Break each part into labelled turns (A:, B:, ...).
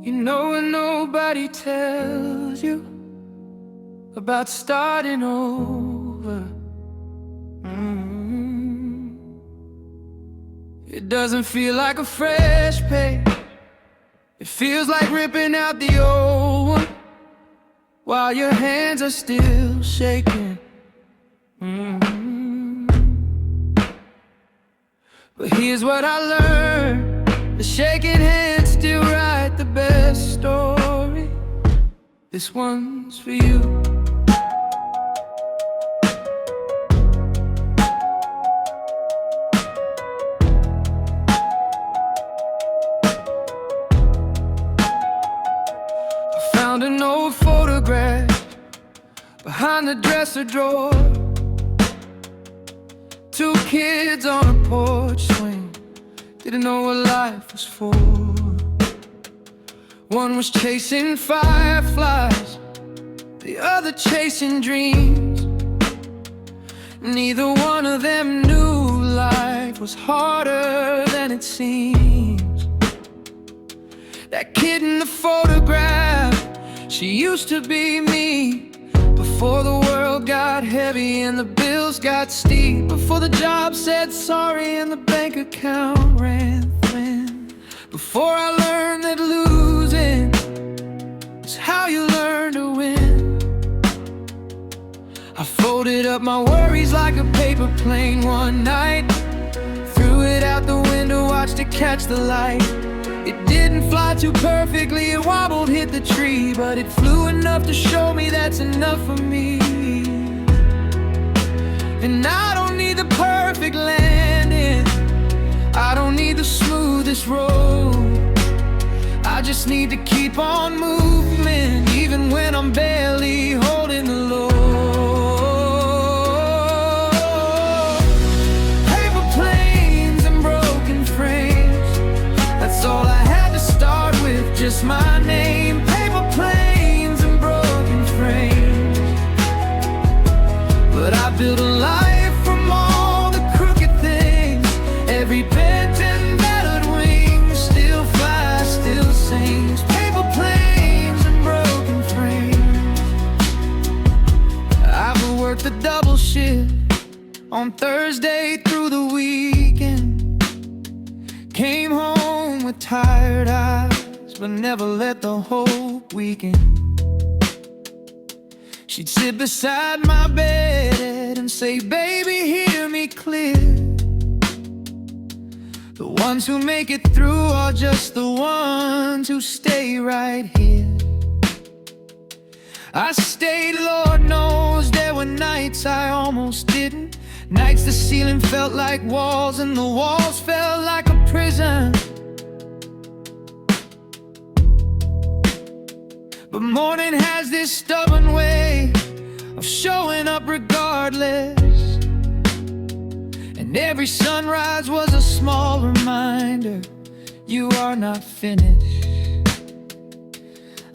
A: You know when nobody tells you about starting over. It doesn't feel like a fresh page. It feels like ripping out the old one while your hands are still shaking. But here's what I learned: the shaking hands still write the best story. This one's for you. I found an old photograph behind the dresser drawer. Two kids on a porch swing, didn't know what life was for. One was chasing fireflies, the other chasing dreams. Neither one of them knew life was harder than it seems. That kid in the photograph, she used to be me. Before the world got heavy and the bills got steep. Before the job said sorry and the bank account ran thin. Before I learned that losing is how you learn to win. I folded up my worries like a paper plane one night, threw it out the window, watched it catch the light. It didn't fly too perfectly, it wobbled, hit the tree, but it flew enough to show me that's enough for me. And I don't need the perfect landing, I don't need the smoothest road. I just need to keep on moving, even when I'm barely holding the load. Paper planes and broken frames, that's all I had to start with, just my name. Paper planes and broken frames, but I built a life from all the crooked things. Every bent and battered wing still flies, still sings. Paper planes and broken frames. I've worked a double shift on Thursday through the weekend. Came home with tired eyes, but never let the hope weaken. She'd sit beside my bed and say, baby, hear me clear. The ones who make it through are just the ones who stay right here. I stayed, Lord knows there were nights I almost didn't. Nights the ceiling felt like walls and the walls felt like a prison. But morning has this stubborn way of showing up regardless. And every sunrise was a small reminder, you are not finished.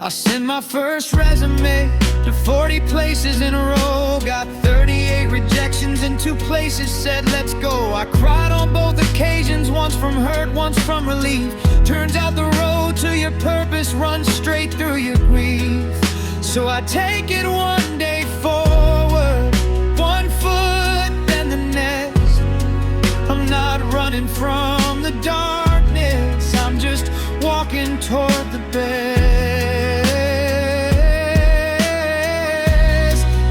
A: I sent my first resume to 40 places in a row. Got 38 rejections and 2 places said let's go. I cried on both occasions, once from hurt, once from relief. Turns out the road to your purpose runs straight through your grief. So I take it one day forward, one foot then the next. I'm not running from the darkness, I'm just walking toward the best.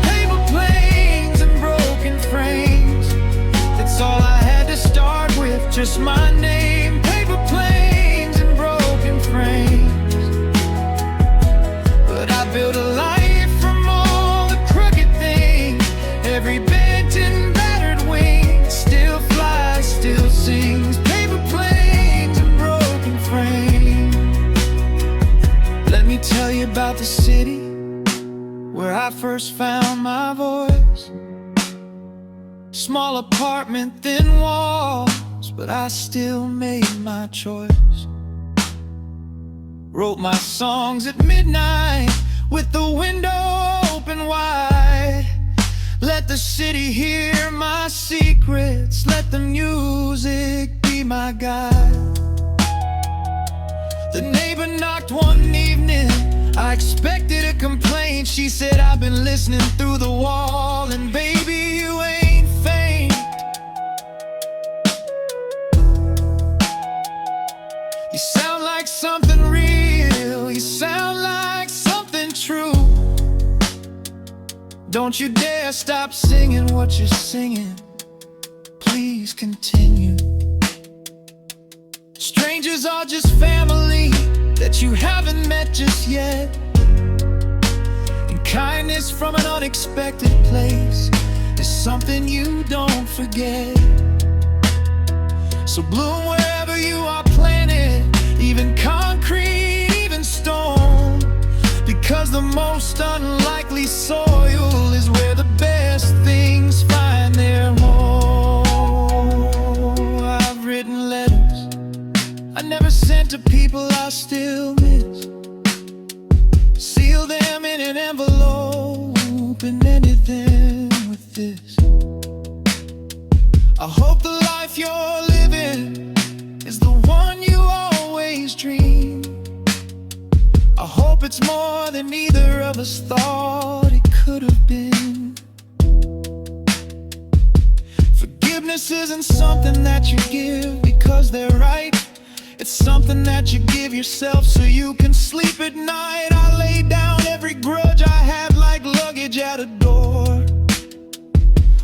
A: Paper planes and broken frames, that's all I had to start with, just my name. Paper planes and broken frames, but I built a life from all the crooked things. Every bent and battered wing still flies, still sings. Paper planes and broken frames. Let me tell you about the city where I first found my voice. Small apartment, thin walls, but I still made my choice. Wrote my songs at midnight with the window open wide. Let the city hear my secrets, let the music be my guide. The neighbor knocked one evening. I expected a complaint. She said, I've been listening through the wall, and baby, you ain't faint. You sound like something real. You sound like something true. Don't you dare stop singing what you're singing. Please continue. Strangers are just family that you haven't met just yet. And kindness from an unexpected place is something you don't forget. So bloom wherever you are planted, even concrete, even stone, because the most unlikely soil is where the best things find their home. I've written letters I never sent to people I still miss. Seal them in an envelope and ended them with this. I hope the life you're living is the one you always dream. I hope it's more than either of us thought it could have been. Forgiveness isn't something that you give because they're right. It's something that you give yourself so you can sleep at night. I lay down every grudge I had like luggage at a door.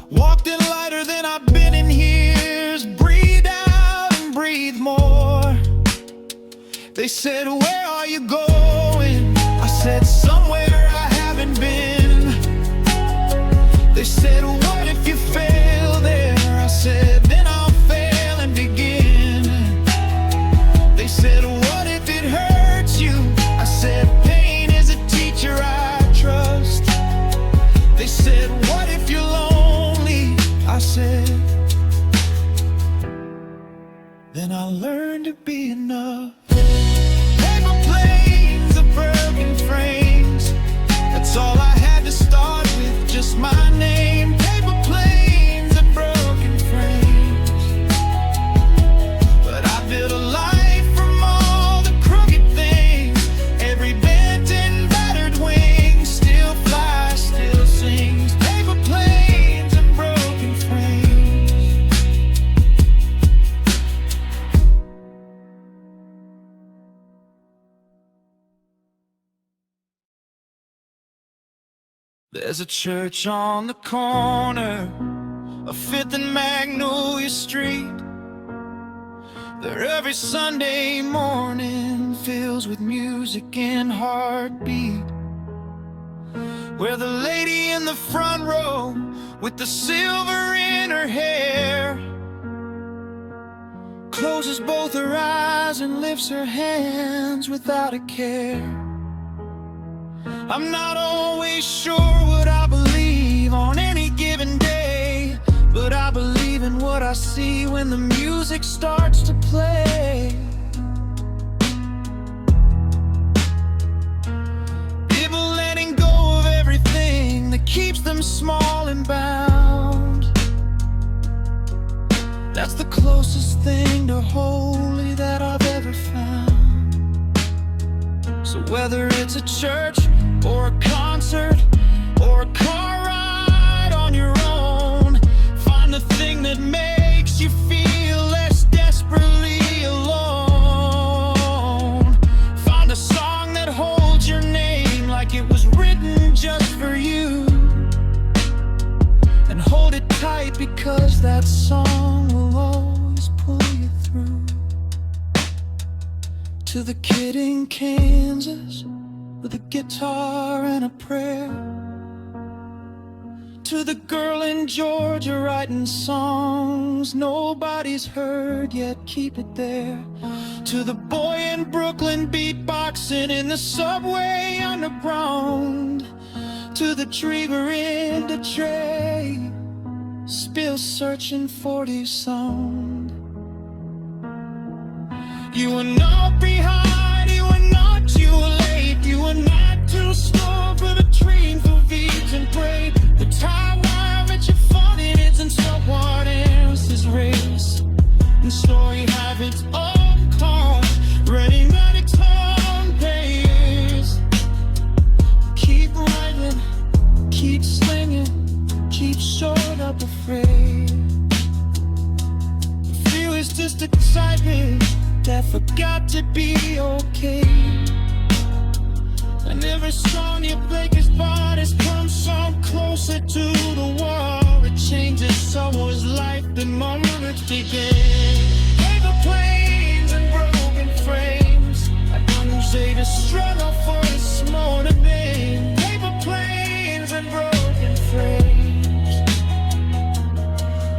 A: Walked in lighter than I've been in years. Breathe out and breathe more. They said, where are you going? I said, somewhere I haven't been. They said, what if you fail there? I said, then I'll fail and begin. They said, what if it hurts you? I said, pain is a teacher I trust. They said, what if you're lonely? I said, then I'll learn to be enough. Paper planes of broken frames, that's all I had to start with, just my name. Paper planes of broken frames, but I built a life from all the crooked things. Every bent and battered wing still flies, still sings. Paper planes and broken frames. There's a church on the corner of 5th and Magnolia Street. There every Sunday morning fills with music and heartbeat, where the lady in the front row with the silver in her hair closes both her eyes and lifts her hands without a care. I'm not always sure what I believe on any given day, but I believe in what I see when the music starts to play. People letting go of everything that keeps them small and bound. That's the closest thing to holy that I've ever found. So whether it's a church or a concert or a car ride on your own, find the thing that makes you feel less desperately alone. Find a song that holds your name like it was written just for you, and hold it tight because that song will always pull you through. To the kid in Kansas with a guitar and a prayer, to the girl in Georgia writing songs nobody's heard yet, keep it there. To the boy in Brooklyn beatboxing in the subway underground, to the dreamer in Detroit still searching for his sound. You are not behind, you are not too late, you are not too slow for the dream for beat and pray. The time that you're falling isn't someone else's race, and so you have its own call, ready, not just excitement that forgot to be okay. And every song you play is bodies come some closer to the wall. It changes someone's life the moment it begins. Paper planes and broken frames, I don't say the struggle for a small name. Paper planes and broken frames,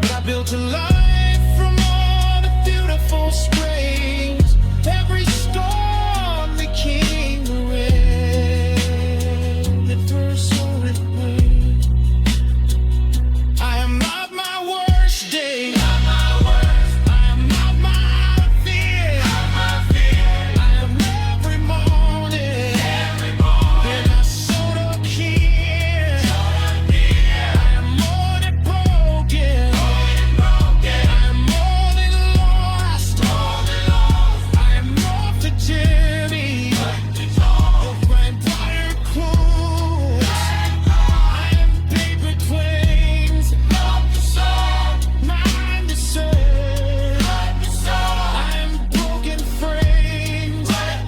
A: but I built a life from all the beautiful springs. Every storm became the rain that first saw it rain. I am not my worst day. I am not my fear. I am every morning. Then I showed up here. I am more than broken. I am more than lost. I am more for Jimmy. Of vampire clothes. I am paper planes. Mind to serve. I am broken frames that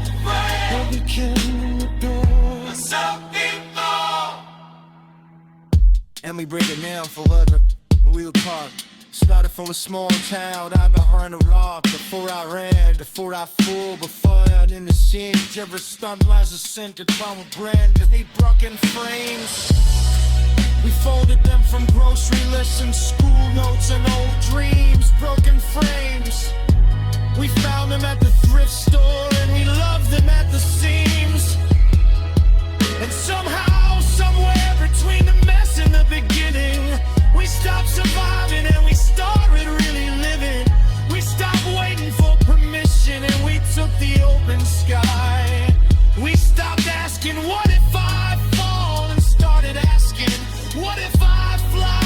A: we can adore. And we break it down forever. We were caught. Started from a small town, I behind a rock. Before I ran, before I flew, before I in the scene. Ever stunned lies a scented from a brand. They broken frames. We folded them from grocery lists and school notes and old dreams. Broken frames. We found them at the thrift store and we loved them at the seams. And somehow, somewhere between the mess and the beginning, we stopped surviving and we started really living. We stopped waiting for permission and we took the open sky. We stopped asking, what if I fall? And started asking, what if I fly?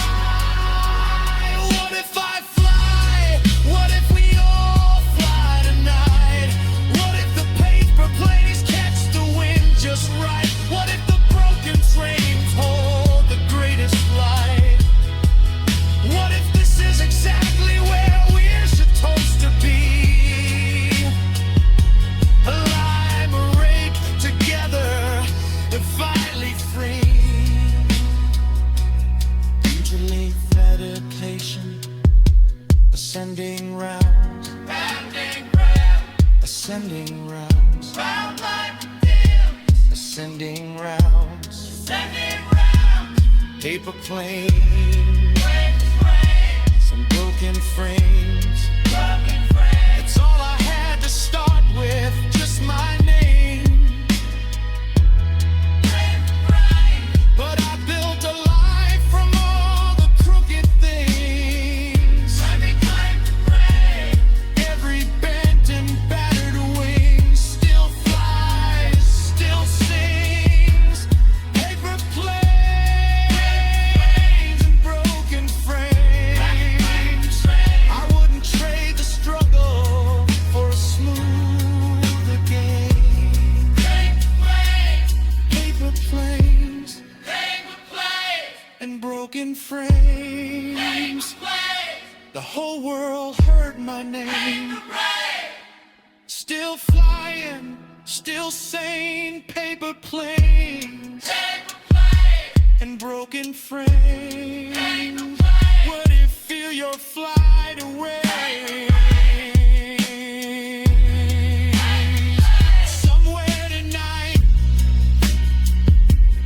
A: What if I fly? What if we all fly tonight? What if the paper planes catch the wind just right? What if the broken trains hold the greatest flight? What if this is exactly where we're supposed to be? Alive, awake, together, and finally free. Usually meditation, ascending rounds, ascending rounds, ascending rounds, paper planes, some broken frames. It's all I had to start with, just my name. But I built a life from all the crooked things. Every bent and battered wing still flies, still sings. Paper planes and broken frames. I wouldn't trade the struggle for a smoother game. Paper planes and broken frames. The whole world heard my name. Still flying, still sane. Paper planes and broken frames. Would it feel your flight away? Somewhere tonight,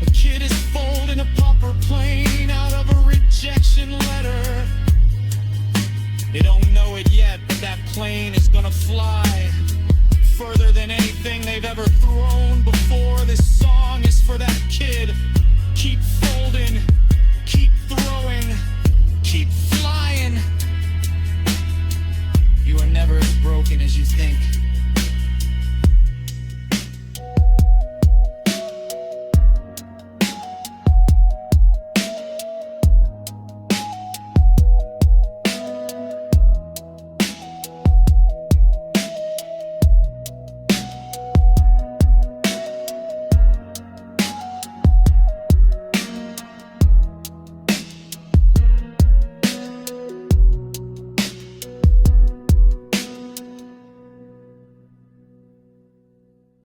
A: a kid is folding a paper plane out of a rejection letter. They don't know it yet, but that plane is gonna fly